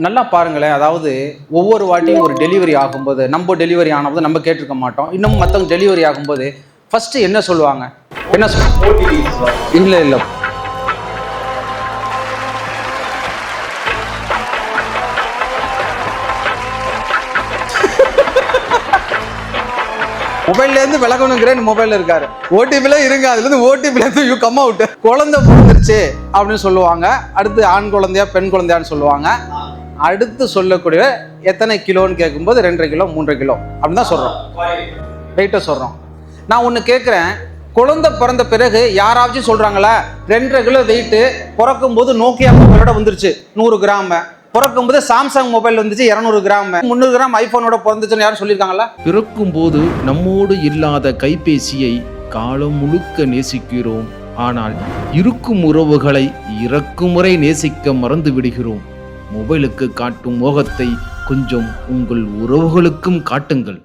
நல்லா பாருங்களேன். அதாவது ஒவ்வொரு வாட்டியும் ஒரு டெலிவரி ஆகும்போது, நம்ம டெலிவரி ஆனபோது நம்ம கேட்டிருக்க மாட்டோம். இன்னும் மற்றவங்க டெலிவரி ஆகும்போது ஃபர்ஸ்ட் என்ன சொல்லுவாங்க? என்ன இல்ல இல்ல மொபைல்ல இருந்து விலகணுங்கிறேன். மொபைல்ல இருக்காரு, ஓடிபில இருங்க, அதுல இருந்து ஓடிபில இருந்து யூ கம் அவுட். குழந்தை பிறந்துருச்சு அப்படின்னு சொல்லுவாங்க. அடுத்து ஆண் குழந்தையா பெண் குழந்தையான்னு சொல்லுவாங்க. அடுத்து சொல்லக்கூடிய எத்தனை கிலோன்னு கேட்கும்போது 2.5 கிலோ 3 கிலோ அப்படின்னு தான் சொல்றோம். வெயிட்ட சொல்றோம். நான் ஒண்ணு கேட்கிறேன், குழந்தை பிறந்த பிறகு யாராச்சும் சொல்றாங்களா 2.5 கிலோ வெயிட் பிறக்கும் போது நோக்கியா மொபைலோட வந்துருச்சு 100 கிராம், பிறக்கும் போது சாம்சங் மொபைல் வந்துச்சு 200 கிராம், 300 கிராம் ஐபோனோட பிறந்துச்சுன்னு யாரும் சொல்லியிருக்காங்களா? பிறக்கும் போது நம்மோடு இல்லாத கைபேசியை காலம் முழுக்க நேசிக்கிறோம். ஆனால் இருக்கும் உறவுகளை இறக்கும் முறை நேசிக்க மறந்து விடுகிறோம். மொபைலுக்கு காட்டும் மோகத்தை கொஞ்சம் உங்கள் உறவுகளுக்கும் காட்டுங்கள்.